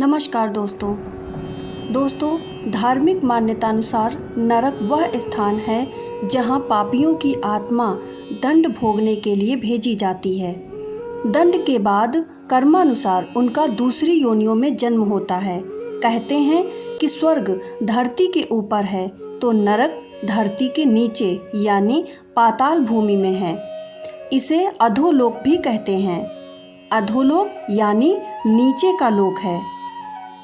नमस्कार दोस्तों, धार्मिक मान्यतानुसार नरक वह स्थान है जहां पापियों की आत्मा दंड भोगने के लिए भेजी जाती है। दंड के बाद कर्मानुसार उनका दूसरी योनियों में जन्म होता है। कहते हैं कि स्वर्ग धरती के ऊपर है तो नरक धरती के नीचे यानी पाताल भूमि में है। इसे अधोलोक भी कहते हैं। अधोलोक यानी नीचे का लोक है।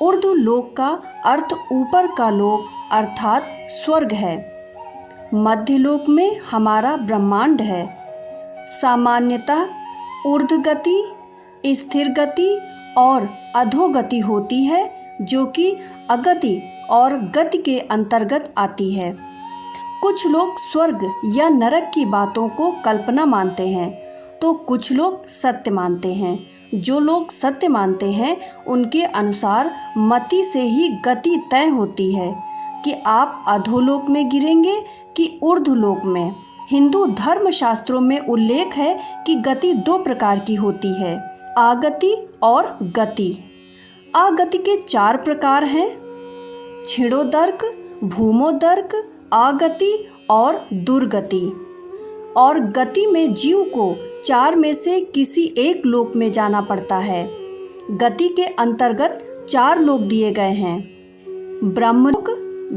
उर्दू लोक का अर्थ ऊपर का लोक अर्थात स्वर्ग है। मध्य लोक में हमारा ब्रह्मांड है। सामान्यतः ऊर्ध्वगति, स्थिर गति और अधोगति होती है जो कि अगति और गति के अंतर्गत आती है। कुछ लोग स्वर्ग या नरक की बातों को कल्पना मानते हैं तो कुछ लोग सत्य मानते हैं। जो लोग सत्य मानते हैं उनके अनुसार मति से ही गति तय होती है कि आप अधोलोक में गिरेंगे कि ऊर्ध्वलोक में। हिंदू धर्म शास्त्रों में उल्लेख है कि गति दो प्रकार की होती है, आगति और गति। आगति के 4 प्रकार हैं, छिड़ोदर्क, भूमोदर्क, आगति और दुर्गति। और गति में जीव को 4 में से किसी एक लोक में जाना पड़ता है। गति के अंतर्गत 4 लोक दिए गए हैं, ब्रह्मलोक,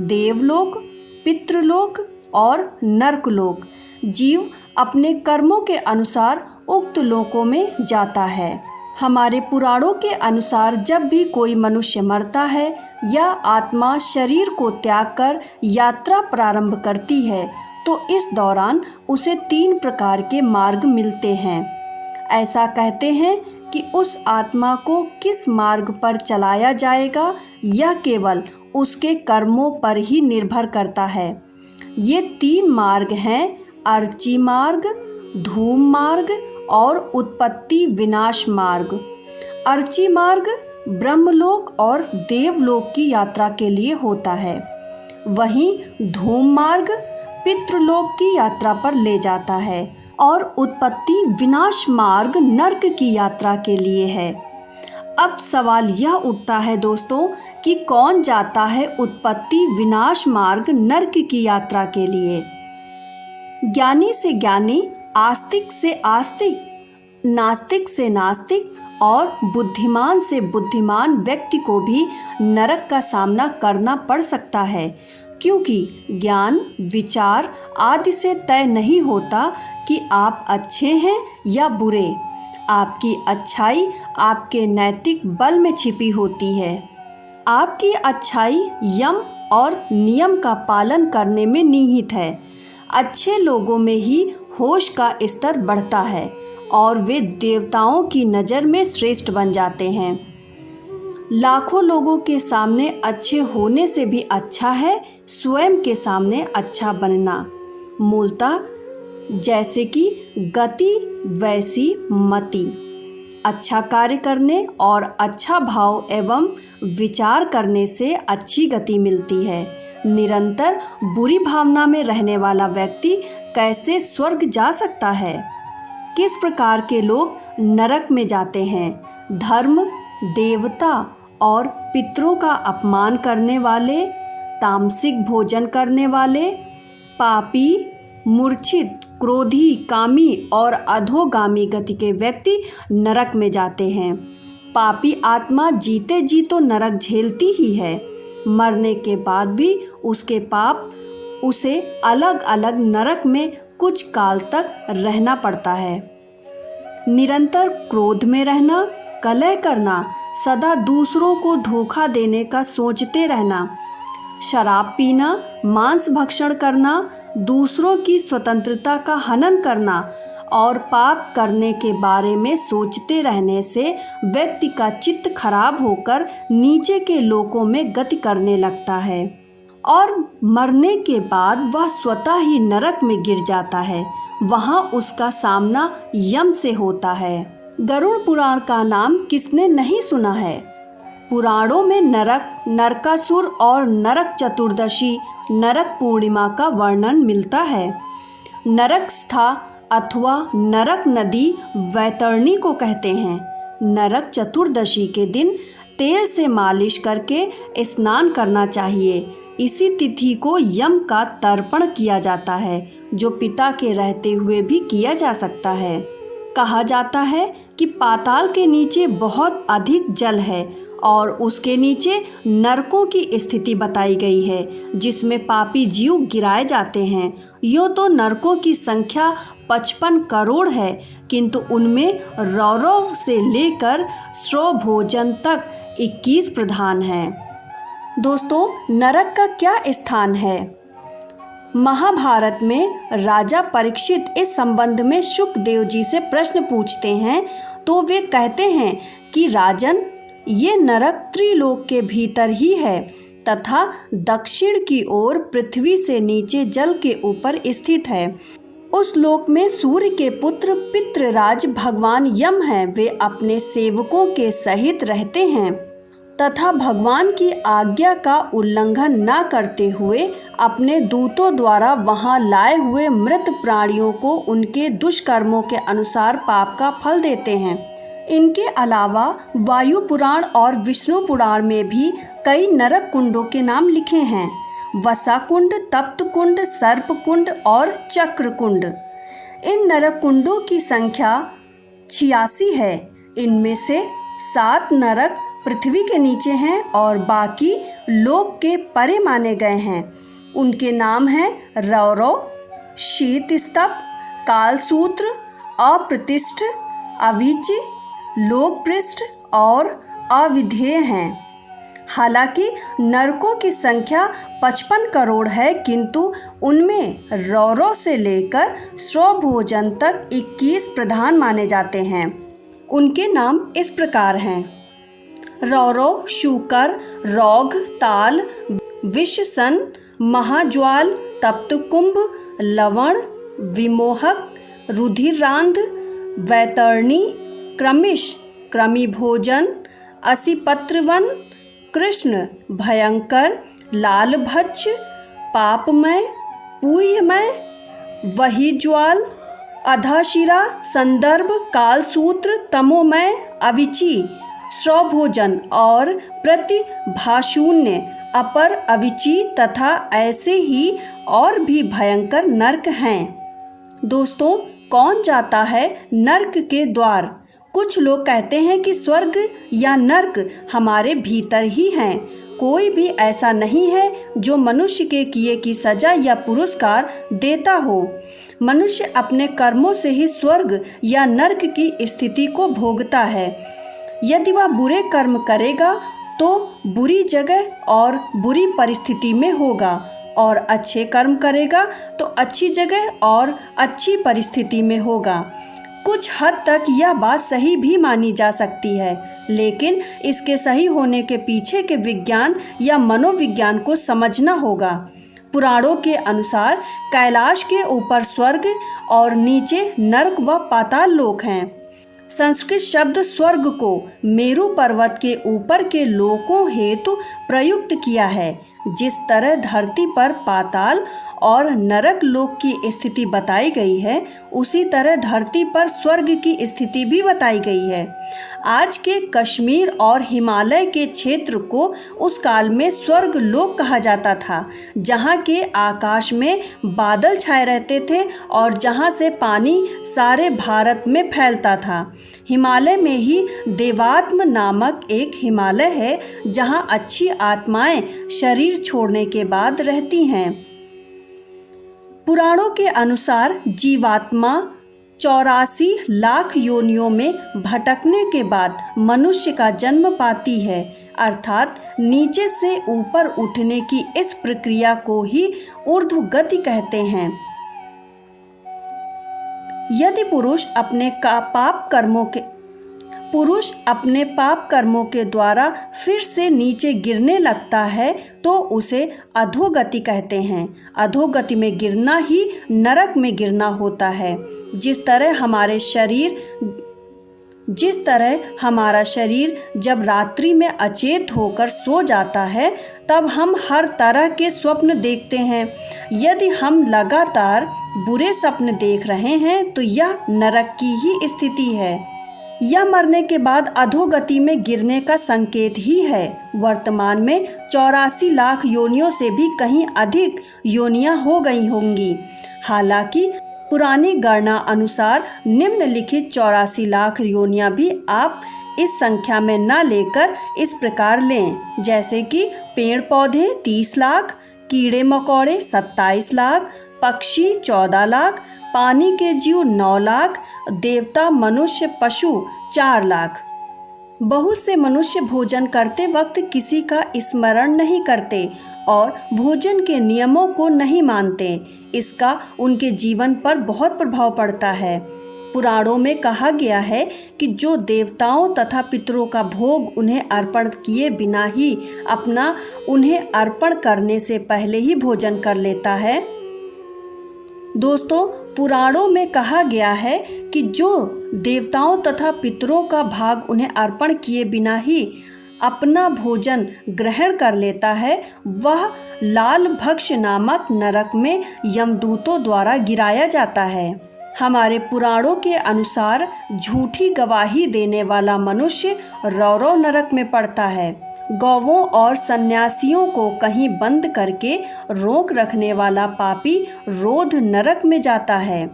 देवलोक, पितृलोक और नरकलोक। जीव अपने कर्मों के अनुसार उक्त लोकों में जाता है। हमारे पुराणों के अनुसार जब भी कोई मनुष्य मरता है या आत्मा शरीर को त्याग कर यात्रा प्रारंभ करती है तो इस दौरान उसे 3 प्रकार के मार्ग मिलते हैं। ऐसा कहते हैं कि उस आत्मा को किस मार्ग पर चलाया जाएगा यह केवल उसके कर्मों पर ही निर्भर करता है। ये 3 मार्ग हैं, अर्ची मार्ग, धूम मार्ग और उत्पत्ति विनाश मार्ग। अर्ची मार्ग ब्रह्मलोक और देवलोक की यात्रा के लिए होता है। वहीं धूम मार्ग पितृलोक की यात्रा पर ले जाता है और उत्पत्ति विनाश मार्ग नर्क की यात्रा के लिए है। अब सवाल यह उठता है दोस्तों कि कौन जाता है उत्पत्ति विनाश मार्ग नर्क की यात्रा के लिए। ज्ञानी से ज्ञानी, आस्तिक से आस्तिक, नास्तिक से नास्तिक और बुद्धिमान से बुद्धिमान व्यक्ति को भी नरक का सामना करना पड़ सकता है, क्योंकि ज्ञान, विचार आदि से तय नहीं होता कि आप अच्छे हैं या बुरे। आपकी अच्छाई आपके नैतिक बल में छिपी होती है। आपकी अच्छाई यम और नियम का पालन करने में निहित है। अच्छे लोगों में ही होश का स्तर बढ़ता है और वे देवताओं की नज़र में श्रेष्ठ बन जाते हैं। लाखों लोगों के सामने अच्छे होने से भी अच्छा है स्वयं के सामने अच्छा बनना। मूलतः जैसे कि गति वैसी मति। अच्छा कार्य करने और अच्छा भाव एवं विचार करने से अच्छी गति मिलती है। निरंतर बुरी भावना में रहने वाला व्यक्ति कैसे स्वर्ग जा सकता है? किस प्रकार के लोग नरक में जाते हैं? धर्म, देवता और पितरों का अपमान करने वाले, तामसिक भोजन करने वाले, पापी, मूर्छित, क्रोधी, कामी और अधोगामी गति के व्यक्ति नरक में जाते हैं। पापी आत्मा जीते जी तो नरक झेलती ही है, मरने के बाद भी उसके पाप उसे अलग अलग नरक में कुछ काल तक रहना पड़ता है। निरंतर क्रोध में रहना, कलह करना, सदा दूसरों को धोखा देने का सोचते रहना, शराब पीना, मांस भक्षण करना, दूसरों की स्वतंत्रता का हनन करना और पाप करने के बारे में सोचते रहने से व्यक्ति का चित्त खराब होकर नीचे के लोकों में गति करने लगता है और मरने के बाद वह स्वतः ही नरक में गिर जाता है। वहाँ उसका सामना यम से होता है। गरुड़ पुराण का नाम किसने नहीं सुना है? पुराणों में नरक, नरकासुर और नरक चतुर्दशी, नरक पूर्णिमा का वर्णन मिलता है। नरक स्था अथवा नरक नदी वैतरणी को कहते हैं। नरक चतुर्दशी के दिन तेल से मालिश करके स्नान करना चाहिए। इसी तिथि को यम का तर्पण किया जाता है, जो पिता के रहते हुए भी किया जा सकता है। कहा जाता है कि पाताल के नीचे बहुत अधिक जल है और उसके नीचे नरकों की स्थिति बताई गई है, जिसमें पापी जीव गिराए जाते हैं। यूँ तो नरकों की संख्या 55 करोड़ है, किंतु उनमें रौरव से लेकर श्रवभोजन तक 21 प्रधान हैं। दोस्तों, नरक का क्या स्थान है? महाभारत में राजा परीक्षित इस संबंध में शुकदेव जी से प्रश्न पूछते हैं, तो वे कहते हैं कि राजन, ये नरक त्रिलोक के भीतर ही है तथा दक्षिण की ओर पृथ्वी से नीचे जल के ऊपर स्थित है। उस लोक में सूर्य के पुत्र पितृराज भगवान यम हैं। वे अपने सेवकों के सहित रहते हैं तथा भगवान की आज्ञा का उल्लंघन न करते हुए अपने दूतों द्वारा वहां लाए हुए मृत प्राणियों को उनके दुष्कर्मों के अनुसार पाप का फल देते हैं। इनके अलावा वायु पुराण और विष्णु पुराण में भी कई नरक कुंडों के नाम लिखे हैं। वसा कुंड, तप्त कुंड, सर्प कुंड और चक्र कुंड। इन नरक कुंडों की संख्या 86 है। इनमें से 7 नरक पृथ्वी के नीचे हैं और बाकी लोक के परे माने गए हैं। उनके नाम हैं रौरव, शीत स्तंभ, कालसूत्र, अप्रतिष्ठ, अवीची, लोकपृष्ठ और अविधेय हैं। हालांकि नरकों की संख्या 55 करोड़ है, किंतु उनमें रौरव से लेकर श्रवभोजन तक 21 प्रधान माने जाते हैं। उनके नाम इस प्रकार हैं: रौरव, शूकर, रौघ, ताल, विषसन, महाज्वाल, तप्त कुंभ, लवण, विमोहक, रुधिरांध, वैतरणी, क्रमिश, क्रमिभोजन, असिपत्रवन, कृष्ण, भयंकर, लालभच्छ, पापमय, पूयमय, वहीज्वाल, अधाशिरा, संदर्भ, कालसूत्र, तमोमय, अविची, श्रवभोजन और प्रतिभाशून्य, अपर अविची तथा ऐसे ही और भी भयंकर नरक हैं। दोस्तों, कौन जाता है नरक के द्वार? कुछ लोग कहते हैं कि स्वर्ग या नरक हमारे भीतर ही हैं। कोई भी ऐसा नहीं है जो मनुष्य के किए की सजा या पुरस्कार देता हो। मनुष्य अपने कर्मों से ही स्वर्ग या नरक की स्थिति को भोगता है। यदि वह बुरे कर्म करेगा तो बुरी जगह और बुरी परिस्थिति में होगा, और अच्छे कर्म करेगा तो अच्छी जगह और अच्छी परिस्थिति में होगा। कुछ हद तक यह बात सही भी मानी जा सकती है, लेकिन इसके सही होने के पीछे के विज्ञान या मनोविज्ञान को समझना होगा। पुराणों के अनुसार कैलाश के ऊपर स्वर्ग और नीचे नरक व पाताल लोक हैं। संस्कृत शब्द स्वर्ग को मेरु पर्वत के ऊपर के लोकों हेतु प्रयुक्त किया है। जिस तरह धरती पर पाताल और नरक लोक की स्थिति बताई गई है, उसी तरह धरती पर स्वर्ग की स्थिति भी बताई गई है। आज के कश्मीर और हिमालय के क्षेत्र को उस काल में स्वर्ग लोक कहा जाता था, जहाँ के आकाश में बादल छाए रहते थे और जहाँ से पानी सारे भारत में फैलता था। हिमालय में ही देवात्म नामक एक हिमालय है, जहाँ अच्छी आत्माएं शरीर छोड़ने के बाद रहती हैं। पुराणों के अनुसार जीवात्मा 84 लाख योनियों में भटकने के बाद मनुष्य का जन्म पाती है, अर्थात नीचे से ऊपर उठने की इस प्रक्रिया को ही ऊर्ध्व गति कहते हैं। यदि पुरुष अपने पाप कर्मों के द्वारा फिर से नीचे गिरने लगता है तो उसे अधोगति कहते हैं। अधोगति में गिरना ही नरक में गिरना होता है। जिस तरह हमारा शरीर जब रात्रि में अचेत होकर सो जाता है, तब हम हर तरह के स्वप्न देखते हैं। यदि हम लगातार बुरे सपने देख रहे हैं तो यह नरक की ही स्थिति है। यह मरने के बाद अधोगति में गिरने का संकेत ही है। वर्तमान में 84 लाख योनियों से भी कहीं अधिक योनियां हो गई होंगी। हालांकि पुरानी गणना अनुसार निम्नलिखित 84 लाख योनियां भी आप इस संख्या में न लेकर इस प्रकार लें, जैसे कि पेड़ पौधे 30 लाख, कीड़े मकोड़े 27 लाख, पक्षी 14 लाख, पानी के जीव 9 लाख, देवता मनुष्य पशु 4 लाख। बहुत से मनुष्य भोजन करते वक्त किसी का स्मरण नहीं करते और भोजन के नियमों को नहीं मानते। इसका उनके जीवन पर बहुत प्रभाव पड़ता है। पुराणों में कहा गया है कि जो देवताओं तथा पितरों का भोग उन्हें अर्पण किए बिना ही अपना उन्हें अर्पण करने से पहले ही भोजन कर लेता है। दोस्तों, पुराणों में कहा गया है कि जो देवताओं तथा पितरों का भाग उन्हें अर्पण किए बिना ही अपना भोजन ग्रहण कर लेता है, वह लाल भक्ष नामक नरक में यमदूतों द्वारा गिराया जाता है। हमारे पुराणों के अनुसार झूठी गवाही देने वाला मनुष्य रौरव नरक में पड़ता है। गौवों और सन्यासियों को कहीं बंद करके रोक रखने वाला पापी रोध नरक में जाता है।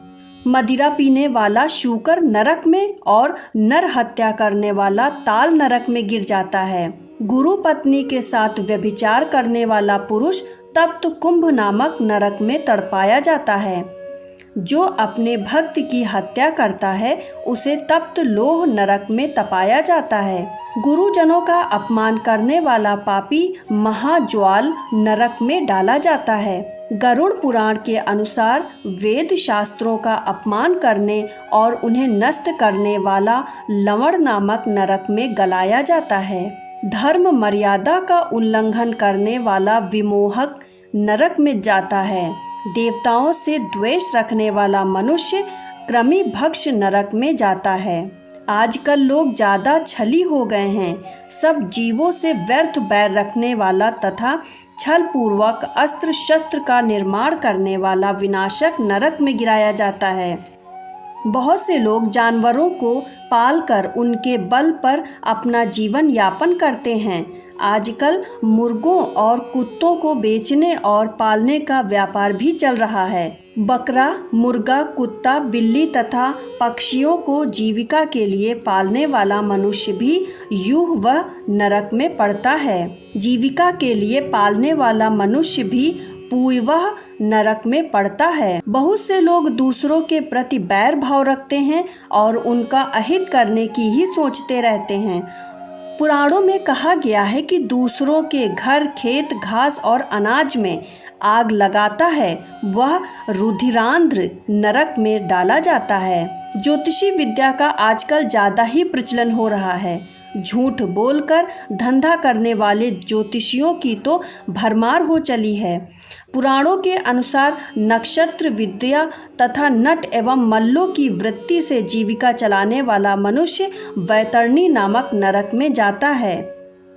मदिरा पीने वाला शूकर नरक में और नर हत्या करने वाला ताल नरक में गिर जाता है। गुरु पत्नी के साथ व्यभिचार करने वाला पुरुष तप्त कुंभ नामक नरक में तड़पाया जाता है। जो अपने भक्त की हत्या करता है उसे तप्त लोह नरक में तपाया जाता है। गुरुजनों का अपमान करने वाला पापी महाज्वाल नरक में डाला जाता है। गरुड़ पुराण के अनुसार वेद शास्त्रों का अपमान करने और उन्हें नष्ट करने वाला लवण नामक नरक में गलाया जाता है। धर्म मर्यादा का उल्लंघन करने वाला विमोहक नरक में जाता है। देवताओं से द्वेष रखने वाला मनुष्य कृमि भक्ष नरक में जाता है। आजकल लोग ज़्यादा छली हो गए हैं। सब जीवों से व्यर्थ बैर रखने वाला तथा छल पूर्वक अस्त्र शस्त्र का निर्माण करने वाला विनाशक नरक में गिराया जाता है। बहुत से लोग जानवरों को पालकर उनके बल पर अपना जीवन यापन करते हैं। आजकल मुर्गों और कुत्तों को बेचने और पालने का व्यापार भी चल रहा है। बकरा, मुर्गा, कुत्ता, बिल्ली तथा पक्षियों को जीविका के लिए पालने वाला मनुष्य भी यूह व नरक में पड़ता है। जीविका के लिए पालने वाला मनुष्य भी पूर्वः नरक में पड़ता है। बहुत से लोग दूसरों के प्रति बैर भाव रखते हैं और उनका अहित करने की ही सोचते रहते हैं। पुराणों में कहा गया है कि दूसरों के घर, खेत, घास और अनाज में आग लगाता है वह रुधिरांध्र नरक में डाला जाता है। ज्योतिषी विद्या का आजकल ज़्यादा ही प्रचलन हो रहा है। झूठ बोलकर धंधा करने वाले ज्योतिषियों की तो भरमार हो चली है। पुराणों के अनुसार नक्षत्र विद्या तथा नट एवं मल्लों की वृत्ति से जीविका चलाने वाला मनुष्य वैतरणी नामक नरक में जाता है।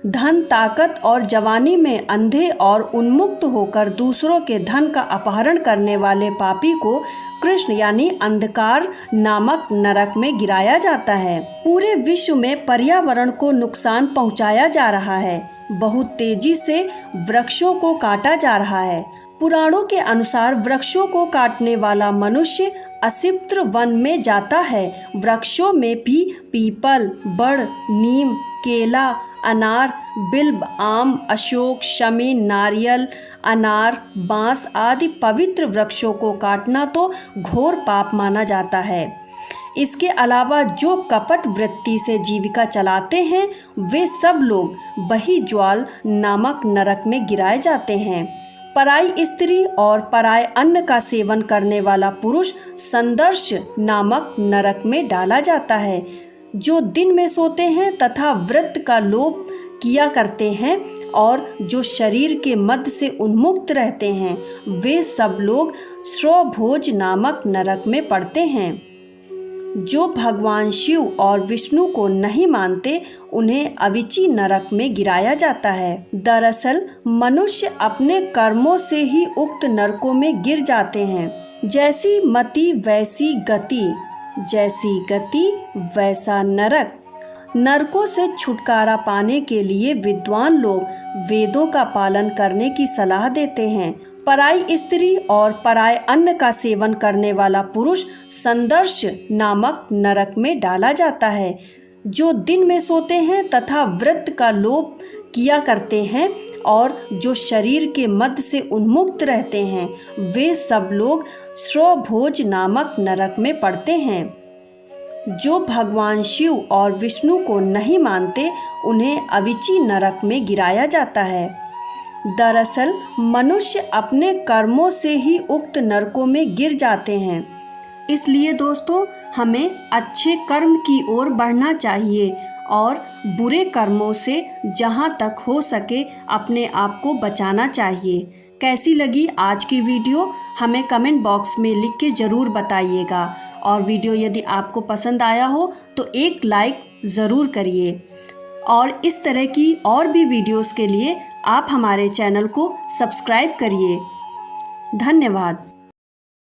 धन, ताकत और जवानी में अंधे और उन्मुक्त होकर दूसरों के धन का अपहरण करने वाले पापी को कृष्ण यानी अंधकार नामक नरक में गिराया जाता है। पूरे विश्व में पर्यावरण को नुकसान पहुंचाया जा रहा है। बहुत तेजी से वृक्षों को काटा जा रहा है। पुराणों के अनुसार वृक्षों को काटने वाला मनुष्य असिप्त्र वन में जाता है। वृक्षों में भी पीपल, बड़, नीम, केला, अनार, बिल्व, आम, अशोक, शमी, नारियल, अनार, बांस आदि पवित्र वृक्षों को काटना तो घोर पाप माना जाता है। इसके अलावा जो कपट वृत्ति से जीविका चलाते हैं वे सब लोग बहिज्वाल नामक नरक में गिराए जाते हैं। पराई स्त्री और पराय अन्न का सेवन करने वाला पुरुष संदर्श नामक नरक में डाला जाता है। जो दिन में सोते हैं तथा व्रत का लोप किया करते हैं और जो शरीर के मद से उन्मुक्त रहते हैं वे सब लोग श्रोभोज नामक नरक में पड़ते हैं। जो भगवान शिव और विष्णु को नहीं मानते उन्हें अविची नरक में गिराया जाता है। दरअसल मनुष्य अपने कर्मों से ही उक्त नरकों में गिर जाते हैं। जैसी मति वैसी गति, जैसी गति वैसा नरक। नरकों से छुटकारा पाने के लिए विद्वान लोग वेदों का पालन करने की सलाह देते हैं। पराई स्त्री और पराय अन्न का सेवन करने वाला पुरुष संदर्श नामक नरक में डाला जाता है। जो दिन में सोते हैं तथा व्रत का लोभ किया करते हैं और जो शरीर के मद से उन्मुक्त रहते हैं, वे सब लोग श्रवभोज नामक नरक में पड़ते हैं। जो भगवान शिव और विष्णु को नहीं मानते, उन्हें अविची नरक में गिराया जाता है। दरअसल मनुष्य अपने कर्मों से ही उक्त नरकों में गिर जाते हैं। इसलिए दोस्तों, हमें अच्छे कर्म की ओर बढ़ना चाहिए और बुरे कर्मों से जहां तक हो सके अपने आप को बचाना चाहिए। कैसी लगी आज की वीडियो हमें कमेंट बॉक्स में लिख के ज़रूर बताइएगा। और वीडियो यदि आपको पसंद आया हो तो एक लाइक ज़रूर करिए। और इस तरह की और भी वीडियोस के लिए आप हमारे चैनल को सब्सक्राइब करिए। धन्यवाद।